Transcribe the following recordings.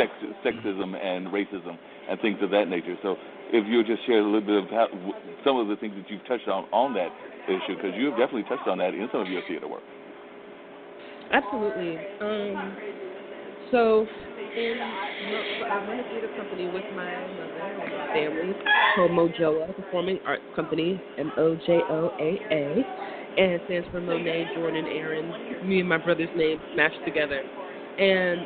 sexism and racism and things of that nature. So if you would just share a little bit of some of the things that you've touched on that issue, because you have definitely touched on that in some of your theater work. Absolutely. I run a theater company with my mother and my family called Mojoa Performing Arts Company, Mojoaa, and it stands for Monet, Jordan, Aaron, me and my brother's name smashed together. And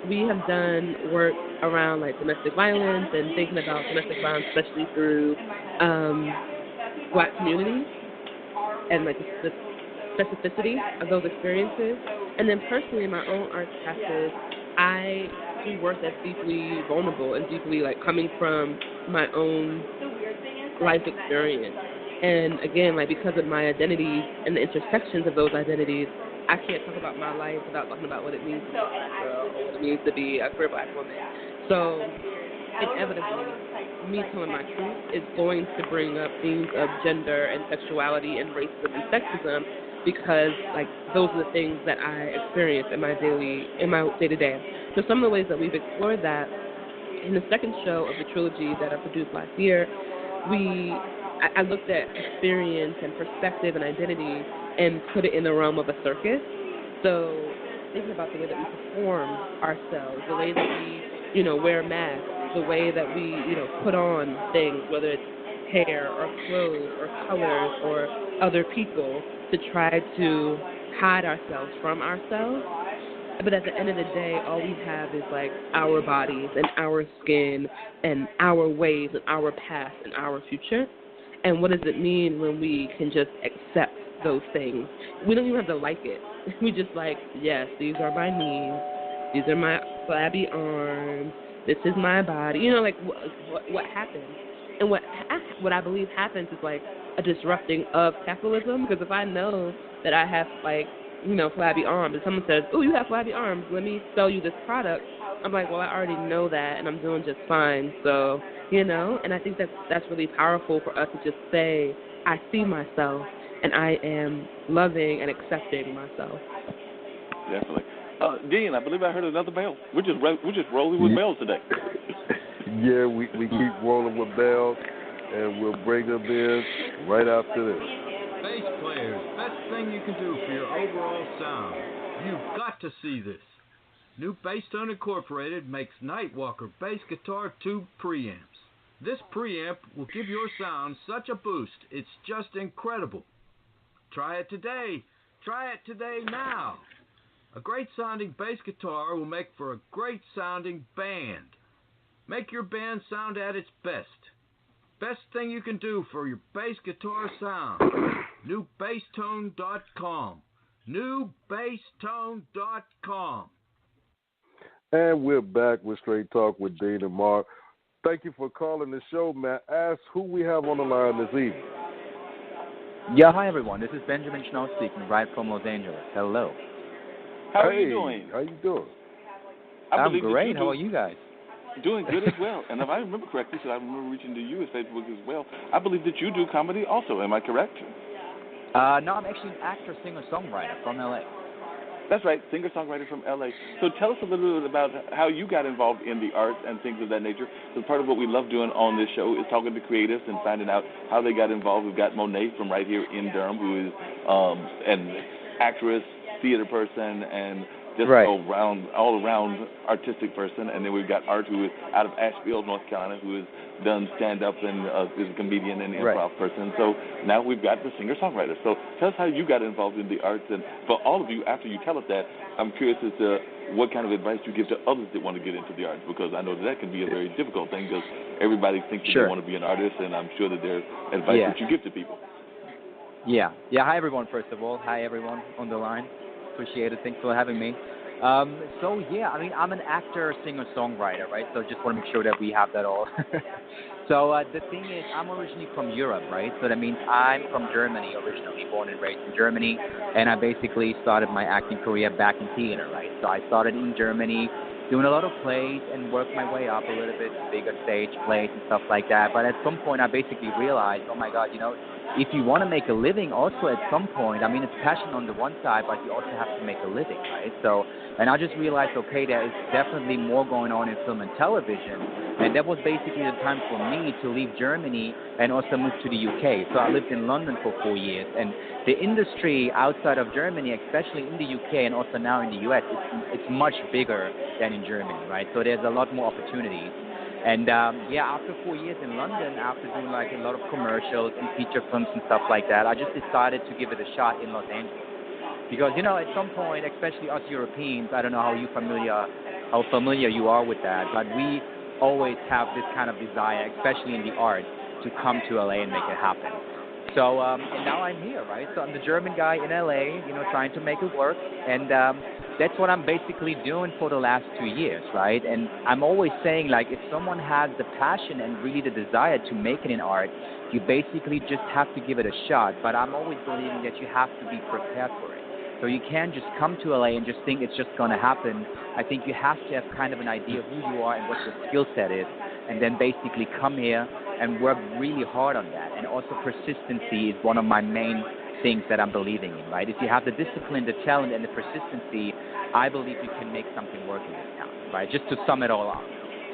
we have done work around like domestic violence and thinking about domestic violence, especially through Black communities and like the specificity of those experiences. And then personally, in my own arts practice, I do work that's deeply vulnerable and deeply like coming from my own life experience. And again, like because of my identity and the intersections of those identities, I can't talk about my life without talking about what it means to be a Black girl, what it means to be a queer Black woman. So inevitably, me telling my truth is going to bring up themes of gender and sexuality and racism and sexism, because like those are the things that I experience in my day-to-day. So some of the ways that we've explored that in the second show of the trilogy that I produced last year, I looked at experience and perspective and identity and put it in the realm of a circus. So thinking about the way that we perform ourselves, the way that we, wear masks, the way that we, put on things, whether it's hair or clothes or colors or other people, to try to hide ourselves from ourselves. But at the end of the day, all we have is like our bodies and our skin and our ways and our past and our future. And what does it mean when we can just accept those things? We don't even have to like it. We just like, yes, these are my knees, these are my flabby arms, this is my body. Like what happens? And what I believe happens is like a disrupting of capitalism, because if I know that I have like, flabby arms, and someone says, oh, you have flabby arms, let me sell you this product, I'm like, well, I already know that and I'm doing just fine. So, and I think that's really powerful for us to just say, I see myself and I am loving and accepting myself. Definitely. Dean, I believe I heard another bell. We're just rolling with bells today. Yeah, we keep rolling with bells, and we'll bring them in right after this. Bass players, best thing you can do for your overall sound. You've got to see this. New Bass Tone Incorporated makes Nightwalker bass guitar tube preamps. This preamp will give your sound such a boost, it's just incredible. Try it today. Try it today now. A great sounding bass guitar will make for a great sounding band. Make your band sound at its best. Best thing you can do for your bass guitar sound. NewBassTone.com. NewBassTone.com. And we're back with Straight Talk with Dean and Mark. Thank you for calling the show, man. Ask who we have on the line this evening. Yeah, hi everyone. This is Benjamin Schnau speaking, right from Los Angeles. Hello. How are you doing? How you doing? I'm great. How are you guys? Doing good as well. And if I remember correctly, because I remember reaching to you as Facebook as well, I believe that you do comedy also. Am I correct? No, I'm actually an actor, singer, songwriter from LA. That's right, singer-songwriter from L.A. So tell us a little bit about how you got involved in the arts and things of that nature. So part of what we love doing on this show is talking to creatives and finding out how they got involved. We've got Monet from right here in Durham, who is an actress, theater person, and just right. all around artistic person. And then we've got Art, who is out of Asheville, North Carolina, who has done stand-up and is a comedian and improv person. So now we've got the singer-songwriter. So tell us how you got involved in the arts. And for all of you, after you tell us that, I'm curious as to what kind of advice you give to others that want to get into the arts, because I know that can be a very difficult thing, because everybody thinks that they want to be an artist, and I'm sure that there's advice that you give to people. Yeah. Hi, everyone, first of all. Hi, everyone on the line. Appreciate it. Thanks for having me. I'm an actor, singer, songwriter, right? So just want to make sure that we have that all. So the thing is, I'm originally from Europe, right? So that means I'm from Germany, originally born and raised in Germany, and I basically started my acting career back in theater, right? So I started in Germany, doing a lot of plays and worked my way up a little bit, bigger stage plays and stuff like that. But at some point, I basically realized, oh my God, if you want to make a living also at some point, I mean, it's passion on the one side, but you also have to make a living, right? So, and I just realized, okay, there is definitely more going on in film and television. And that was basically the time for me to leave Germany and also move to the UK. So I lived in London for 4 years. And the industry outside of Germany, especially in the UK and also now in the US, it's much bigger than in Germany, right? So there's a lot more opportunities. And after 4 years in London, after doing like a lot of commercials and feature films and stuff like that, I just decided to give it a shot in Los Angeles. Because, you know, at some point, especially us Europeans, I don't know how familiar you are with that, but we always have this kind of desire, especially in the art, to come to LA and make it happen. So, and now I'm here, right? So I'm the German guy in LA, you know, trying to make it work. And that's what I'm basically doing for the last 2 years, right? And I'm always saying, like, if someone has the passion and really the desire to make it in art, you basically just have to give it a shot. But I'm always believing that you have to be prepared for it. So you can't just come to LA and just think it's just going to happen. I think you have to have kind of an idea of who you are and what your skill set is, and then basically come here and work really hard on that. And also persistency is one of my main things that I'm believing in, right? If you have the discipline, the talent, and the persistency, I believe you can make something work in this town, right? Just to sum it all up.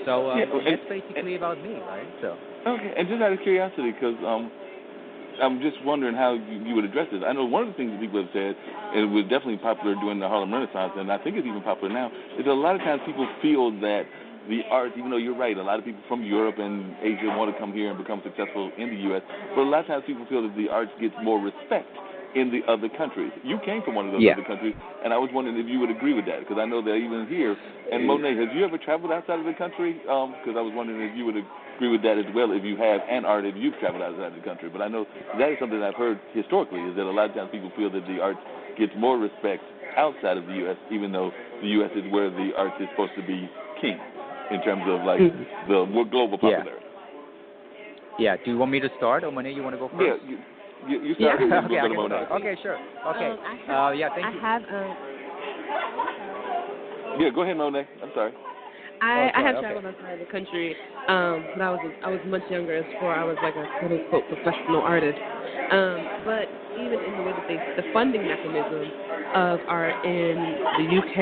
So that's basically about me, right? So. Okay, and just out of curiosity, because I'm just wondering how you would address this. I know one of the things that people have said, and it was definitely popular during the Harlem Renaissance, and I think it's even popular now, is that a lot of times people feel that the arts, even though you're right, a lot of people from Europe and Asia want to come here and become successful in the U.S., but a lot of times people feel that the arts gets more respect in the other countries. You came from one of those other countries, and I was wondering if you would agree with that, because I know that even here, and Monet, have you ever traveled outside of the country? Because I was wondering if you would agree with that as well, if you have, and Art, if you've traveled outside of the country. But I know that is something I've heard historically, is that a lot of times people feel that the arts gets more respect outside of the U.S., even though the U.S. is where the arts is supposed to be king in terms of, like, the more global popularity. Yeah. Do you want me to start, or Monet, you want to go first? Yeah, you start. Okay, sure. Okay. Thank you. I have. Yeah, go ahead, Monet. I'm sorry. I have traveled outside the country, but I was much younger. Before I was like a quote unquote professional artist. But even in the way that the funding mechanism of art in the UK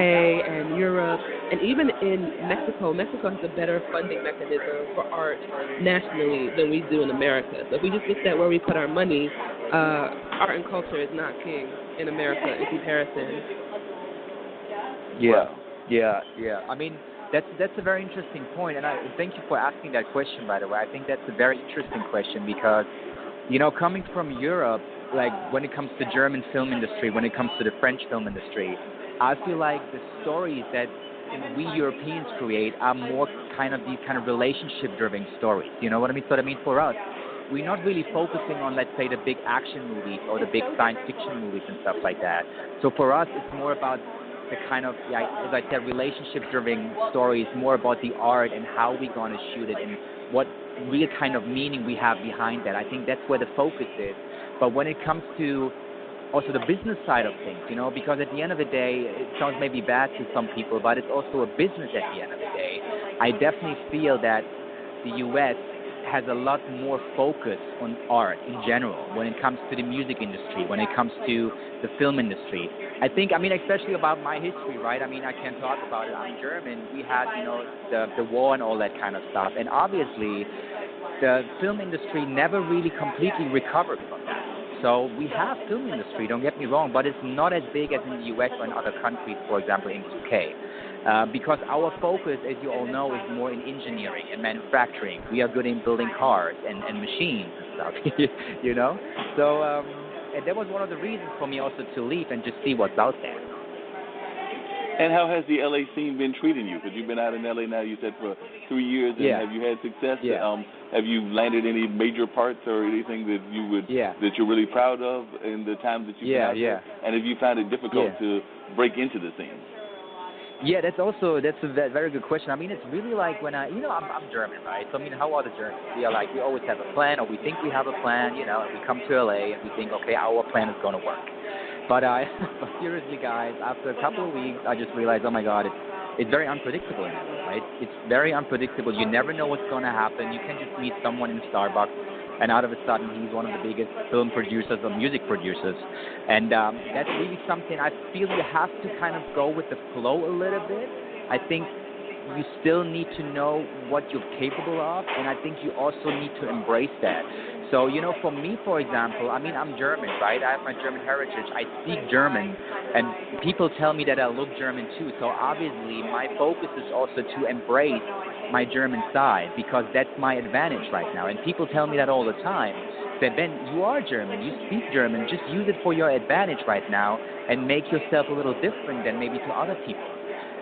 and Europe, and even in Mexico has a better funding mechanism for art nationally than we do in America. So if we just looked at where we put our money, art and culture is not king in America in comparison. Yeah. I mean, that's a very interesting point, and I thank you for asking that question, by the way. I think that's a very interesting question because, you know, coming from Europe, like when it comes to German film industry, when it comes to the French film industry, I feel like the stories that we Europeans create are more kind of these kind of relationship-driven stories. You know what I mean? So I mean, for us, we're not really focusing on, let's say, the big action movies or the big science fiction movies and stuff like that. So for us, it's more about the kind of, as I said, relationship-driven stories, more about the art and how we're going to shoot it and what real kind of meaning we have behind that. I think that's where the focus is. But when it comes to also the business side of things, you know, because at the end of the day, it sounds maybe bad to some people, but it's also a business at the end of the day. I definitely feel that the U.S. has a lot more focus on art in general when it comes to the music industry, when it comes to the film industry. I think, I mean, especially about my history, right? I mean, I can't talk about it. I'm German. We had, you know, the war and all that kind of stuff. And obviously, the film industry never really completely recovered from that. So we have film industry, don't get me wrong, but it's not as big as in the U.S. or in other countries, for example, in the UK. Because our focus, as you all know, is more in engineering and manufacturing. We are good in building cars and machines and stuff, you know? So and that was one of the reasons for me also to leave and just see what's out there. And how has the LA scene been treating you? Because you've been out in LA now, you said, for 3 years. And have you had success? Yeah. Have you landed any major parts or anything that you would that you're really proud of in the time that you've been out there? And have you found it difficult to break into the scene? Yeah, that's a very good question. I mean, it's really like when I'm German, right? So I mean, how are the Germans? We always have a plan, or we think we have a plan, you know, and we come to LA and we think, okay, our plan is going to work. But seriously, guys, after a couple of weeks, I just realized, oh my God, it's very unpredictable in LA, right? It's very unpredictable. You never know what's going to happen. You can just meet someone in Starbucks and out of a sudden he's one of the biggest film producers or music producers. And that's really something I feel you have to kind of go with the flow a little bit. I think you still need to know what you're capable of, and I think you also need to embrace that. So, for me, for example, I mean, I'm German, right? I have my German heritage. I speak German, and people tell me that I look German too. So obviously, my focus is also to embrace my German side, because that's my advantage right now. And people tell me that all the time. That Ben, you are German, you speak German, just use it for your advantage right now and make yourself a little different than maybe to other people.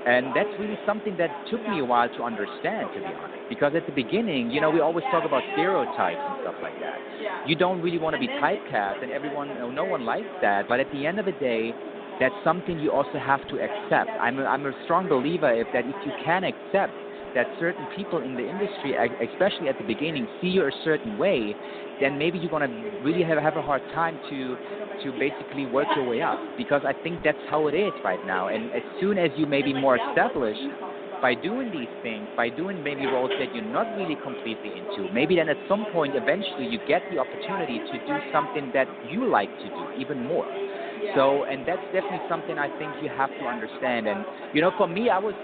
And that's really something that took me a while to understand, to be honest. Because at the beginning, we always talk about stereotypes and stuff like that. You don't really want to be typecast, and no one likes that. But at the end of the day, that's something you also have to accept. I'm a strong believer that if you can accept that certain people in the industry, especially at the beginning, see you a certain way, then maybe you're going to really have a hard time to basically work your way up, because I think that's how it is right now. And as soon as you may be more established by doing these things, by doing maybe roles that you're not really completely into, maybe then at some point eventually you get the opportunity to do something that you like to do even more. So, and that's definitely something I think you have to understand. And, for me, I was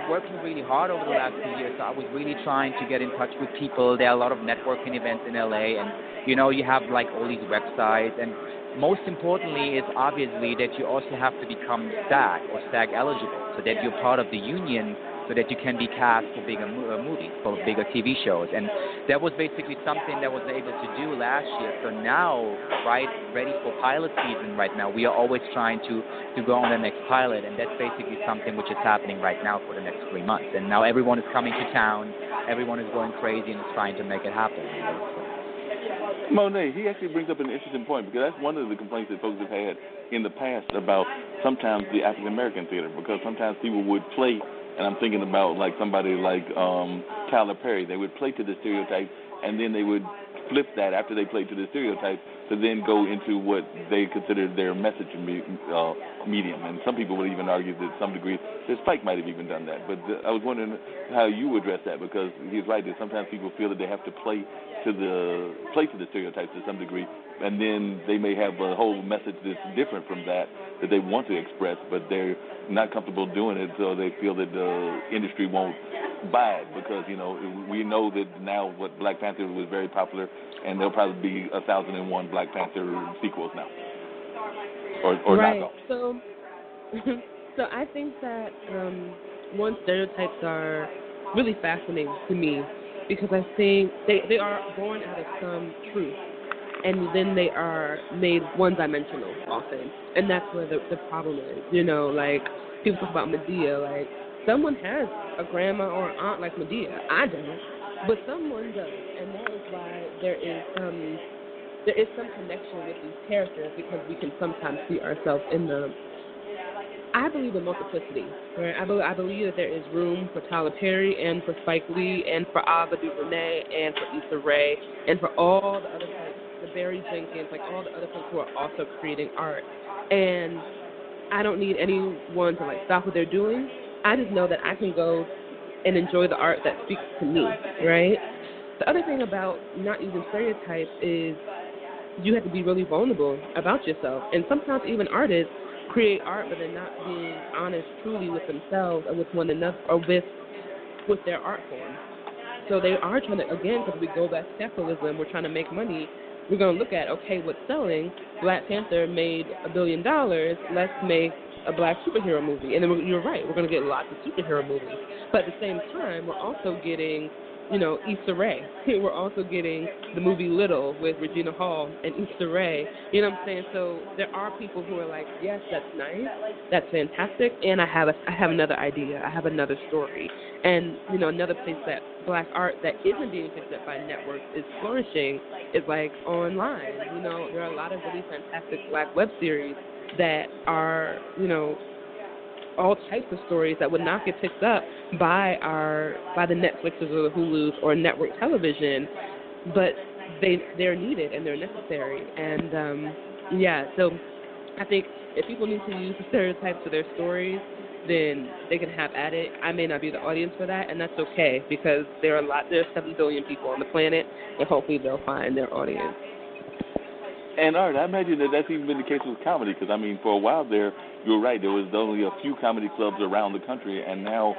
working really hard over the last 2 years, so I was really trying to get in touch with people. There are a lot of networking events in LA, and, you have like all these websites, and most importantly is obviously that you also have to become SAG or SAG eligible, so that you're part of the union, so that you can be cast for bigger movies, for bigger TV shows. And that was basically something that I was able to do last year. So now, ready for pilot season right now, we are always trying to go on the next pilot, and that's basically something which is happening right now for the next 3 months. And now everyone is coming to town, everyone is going crazy and is trying to make it happen. Monet, he actually brings up an interesting point, because that's one of the complaints that folks have had in the past about sometimes the African-American theater, because sometimes people would play, and I'm thinking about like somebody like Tyler Perry, they would play to the stereotype, and then they would flip that after they played to the stereotype to then go into what they considered their message medium. And some people would even argue that to some degree that Spike might have even done that. But I was wondering how you address that, because he's right that sometimes people feel that they have to play to the stereotypes to some degree, and then they may have a whole message that's different from that they want to express, but they're not comfortable doing it, so they feel that the industry won't buy it, because we know that now what Black Panther was very popular, and there'll probably be 1,001 Black Panther sequels now, or right. knockoffs. So I think that one, stereotypes are really fascinating to me, because I think they are born out of some truth, and then they are made one-dimensional often, and that's where the problem is. Like people talk about Medea, like someone has a grandma or aunt like Medea. I don't, but someone does, and that is why there is some connection with these characters, because we can sometimes see ourselves in them. I believe in multiplicity, right? I believe that there is room for Tyler Perry and for Spike Lee and for Ava DuVernay and for Issa Rae and for all the other folks, the Barry Jenkins, like all the other folks who are also creating art. And I don't need anyone to stop what they're doing. I just know that I can go and enjoy the art that speaks to me, right? The other thing about not using stereotypes is you have to be really vulnerable about yourself. And sometimes even artists create art, but they're not being honest truly with themselves or with one another or with their art form. So they are trying to, again, because we go back to capitalism, we're trying to make money. We're going to look at, okay, what's selling? Black Panther made $1 billion. Let's make a black superhero movie. And then you're right, we're going to get lots of superhero movies. But at the same time, we're also getting, Issa Rae. We're also getting the movie Little with Regina Hall and Issa Rae. You know what I'm saying? So there are people who are like, yes, that's nice, that's fantastic, and I have another idea. I have another story. And, another place that black art that isn't being picked up by networks is flourishing is like online. There are a lot of really fantastic black web series that are, all types of stories that would not get picked up by the Netflixes or the Hulus or network television, but they're needed and they're necessary. And so I think if people need to use the stereotypes for their stories, then they can have at it. I may not be the audience for that, and that's okay because there's 7 billion people on the planet, and hopefully they'll find their audience. And Art, I imagine that that's even been the case with comedy, because I mean, for a while there, you're right. There was only a few comedy clubs around the country, and now